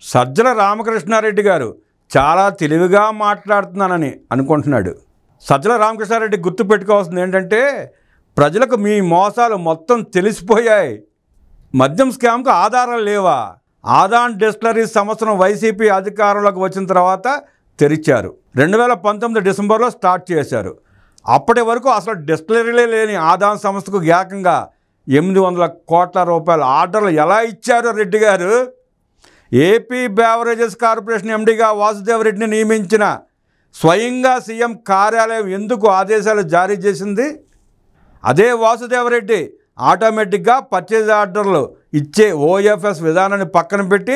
సజ్జల రామకృష్ణారెడ్డి గారు చాలా తెలివిగా మాట్లాడుతున్నానని అనుకుంటున్నాడు. సజ్జల రామకృష్ణారెడ్డి గుర్తుపెట్టుకోవాల్సింది ఏంటంటే, ప్రజలకు మీ మోసాలు మొత్తం తెలిసిపోయాయి. మద్యం స్కామ్కు ఆధారాలు లేవా? ఆదాన్ డిస్టిలరీస్ సంవత్సరం వైసీపీ అధికారంలోకి వచ్చిన తర్వాత తెరిచారు. 2019 డిసెంబర్లో స్టార్ట్ చేశారు. అప్పటి వరకు అసలు డిస్టిలరీలే లేని ఆదాన్ సంస్థకు ఏకంగా 800 కోట్ల రూపాయల ఆర్డర్లు ఎలా ఇచ్చారు రెడ్డి గారు? ఏపీ బేవరేజెస్ కార్పొరేషన్ ఎండీగా వాసుదేవరెడ్డిని నియమించిన స్వయంగా సీఎం కార్యాలయం ఎందుకు ఆదేశాలు జారీ చేసింది? అదే వాసుదేవరెడ్డి ఆటోమేటిక్గా పర్చేజ్ ఆర్డర్లు ఇచ్చే ఓఎఫ్ఎస్ విధానాన్ని పక్కన పెట్టి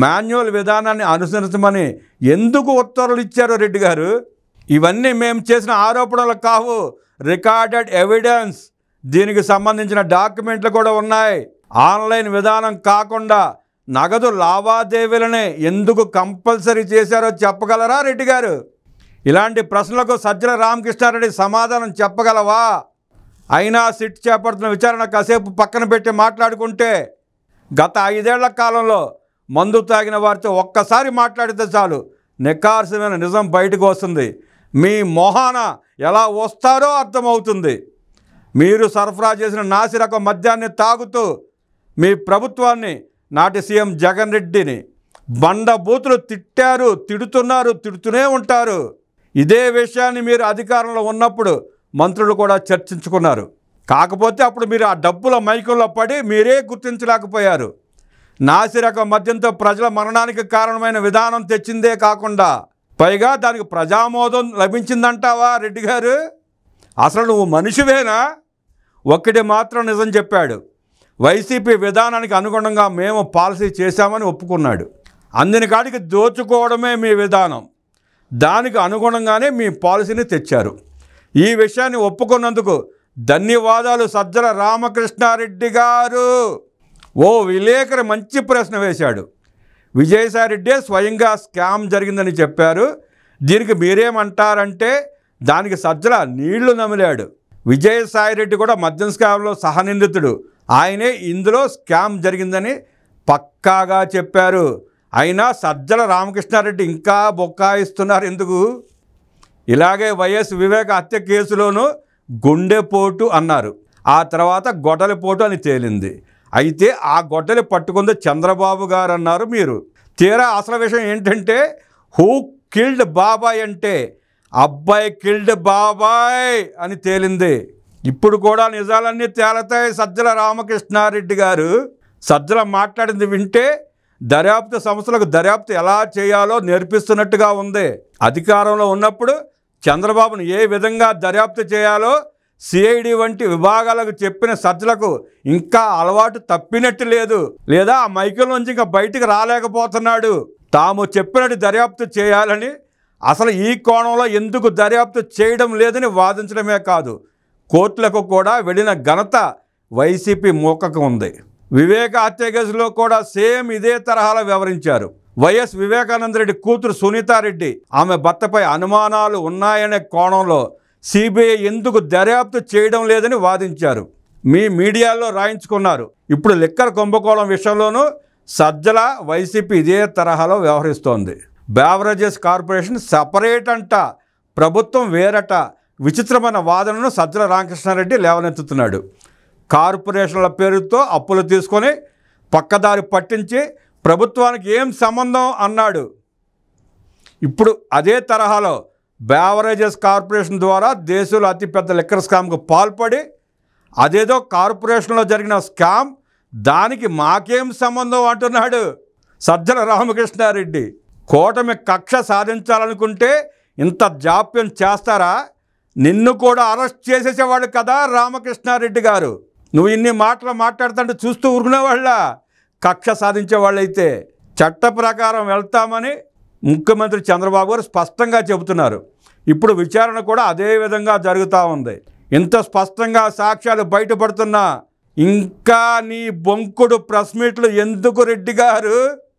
మాన్యువల్ విధానాన్ని అనుసరించమని ఎందుకు ఉత్తర్వులు ఇచ్చారు రెడ్డి గారు? ఇవన్నీ మేము చేసిన ఆరోపణలు కావు, రికార్డెడ్ ఎవిడెన్స్. దీనికి సంబంధించిన డాక్యుమెంట్లు కూడా ఉన్నాయి. ఆన్లైన్ విధానం కాకుండా నగదు లావాదేవీలనే ఎందుకు కంపల్సరీ చేశారో చెప్పగలరా రెడ్డి గారు? ఇలాంటి ప్రశ్నలకు సజ్జల రామకృష్ణారెడ్డి సమాధానం చెప్పగలవా? అయినా సిట్ చేపడుతున్న విచారణ కాసేపు పక్కన పెట్టి మాట్లాడుకుంటే, గత 5 ఏళ్ల కాలంలో మందు తాగిన వారితో ఒక్కసారి మాట్లాడితే చాలు నిఖార్సమైన నిజం బయటకు వస్తుంది. మీ మొహాన ఎలా వస్తారో అర్థమవుతుంది. మీరు సరఫరా చేసిన నాసిరకం మద్యాన్ని తాగుతూ మీ ప్రభుత్వాన్ని, నాటి సీఎం జగన్ రెడ్డిని బండబూతులు తిట్టారు, తిడుతూనే ఉంటారు. ఇదే విషయాన్ని మీరు అధికారంలో ఉన్నప్పుడు మంత్రులు కూడా చర్చించుకున్నారు. కాకపోతే అప్పుడు మీరు ఆ డబ్బుల మైకంలో పడి మీరే గుర్తించలేకపోయారు. నాసిరకం మద్యంతో ప్రజల మరణానికి కారణమైన విధానం తెచ్చిందే కాకుండా పైగా దానికి ప్రజామోదం లభించిందంటావా రెడ్డి గారు? అసలు నువ్వు మనిషివేనా? ఒక్కటి మాత్రం నిజం చెప్పాడు. వైసీపీ విధానానికి అనుగుణంగా మేము పాలసీ చేశామని ఒప్పుకున్నాడు. అందిన కాడికి దోచుకోవడమే మీ విధానం. దానికి అనుగుణంగానే మీ పాలసీని తెచ్చారు. ఈ విషయాన్ని ఒప్పుకున్నందుకు ధన్యవాదాలు సజ్జల రామకృష్ణారెడ్డి గారు. ఓ విలేకరి మంచి ప్రశ్న వేశాడు. విజయసాయిరెడ్డే స్వయంగా స్కామ్ జరిగిందని చెప్పారు. దీనికి మీరేమంటారంటే దానికి సజ్జల నీళ్లు నమిలాడు. విజయసాయిరెడ్డి కూడా మద్యం స్కామ్లో సహనిందితుడు. ఆయనే ఇందులో స్కామ్ జరిగిందని పక్కాగా చెప్పారు. అయినా సజ్జల రామకృష్ణారెడ్డి ఇంకా బొక్కాయిస్తున్నారు ఎందుకు? ఇలాగే వైఎస్ వివేక హత్య కేసులోనూ గుండెపోటు అన్నారు. ఆ తర్వాత గొడ్డలిపోటు అని తేలింది. అయితే ఆ గొడ్డలి పట్టుకుంది చంద్రబాబు గారు అన్నారు మీరు. తీరా అసలు విషయం ఏంటంటే, హూ కిల్డ్ బాబాయ్ అంటే అబ్బాయి కిల్డ్ బాబాయ్ అని తేలింది. ఇప్పుడు కూడా నిజాలన్నీ తేలతాయి సజ్జల రామకృష్ణారెడ్డి గారు. సజ్జల మాట్లాడింది వింటే దర్యాప్తు సంస్థలకు దర్యాప్తు ఎలా చేయాలో నేర్పిస్తున్నట్టుగా ఉంది. అధికారంలో ఉన్నప్పుడు చంద్రబాబును ఏ విధంగా దర్యాప్తు చేయాలో సిఐడి వంటి విభాగాలకు చెప్పిన సజ్జలకు ఇంకా అలవాటు తప్పినట్టు లేదు, లేదా ఆ మైకుల నుంచి ఇంకా బయటికి రాలేకపోతున్నాడు. తాము చెప్పినట్టు దర్యాప్తు చేయాలని, అసలు ఈ కోణంలో ఎందుకు దర్యాప్తు చేయడం లేదని వాదించడమే కాదు, కోర్టులకు కూడా వెళ్ళిన ఘనత వైసీపీ మూకకు ఉంది. వివేక హత్య కేసులో కూడా సేమ్ ఇదే తరహాలో వ్యవహరించారు. వైఎస్ వివేకానందరెడ్డి కూతురు సునీతారెడ్డి, ఆమె భర్తపై అనుమానాలు ఉన్నాయనే కోణంలో సిబిఐ ఎందుకు దర్యాప్తు చేయడం లేదని వాదించారు. మీ మీడియాలో రాయించుకున్నారు. ఇప్పుడు లిక్కర్ కుంభకోణం విషయంలోనూ సజ్జల వైసీపీ ఇదే తరహాలో వ్యవహరిస్తోంది. బేవరేజెస్ కార్పొరేషన్ సపరేట్ అంట, ప్రభుత్వం వేరట. విచిత్రమైన వాదనను సజ్జల రామకృష్ణారెడ్డి లేవనెత్తుతున్నాడు. కార్పొరేషన్ల పేరుతో అప్పులు తీసుకొని పక్కదారి పట్టించి ప్రభుత్వానికి ఏం సంబంధం అన్నాడు. ఇప్పుడు అదే తరహాలో బేవరేజెస్ కార్పొరేషన్ ద్వారా దేశంలో అతిపెద్ద లిక్కర్ స్కామ్కు పాల్పడి, అదేదో కార్పొరేషన్లో జరిగిన స్కామ్, దానికి మాకేం సంబంధం అంటున్నాడు సజ్జల రామకృష్ణారెడ్డి. కూటమి కక్ష సాధించాలనుకుంటే ఇంత జాప్యం చేస్తారా? నిన్ను కూడా అరెస్ట్ చేసేసేవాడు కదా రామకృష్ణారెడ్డి గారు. నువ్వు ఇన్ని మాటలు మాట్లాడుతుంటే చూస్తూ ఊరుకునేవాళ్ళ? కక్ష సాధించేవాళ్ళైతే చట్ట ప్రకారం వెళ్తామని ముఖ్యమంత్రి చంద్రబాబు గారు స్పష్టంగా చెబుతున్నారు. ఇప్పుడు విచారణ కూడా అదే విధంగా జరుగుతూ ఉంది. ఇంత స్పష్టంగా సాక్ష్యాలు బయటపడుతున్నా ఇంకా నీ బొంకుడు ప్రెస్ మీట్లు ఎందుకు రెడ్డి గారు?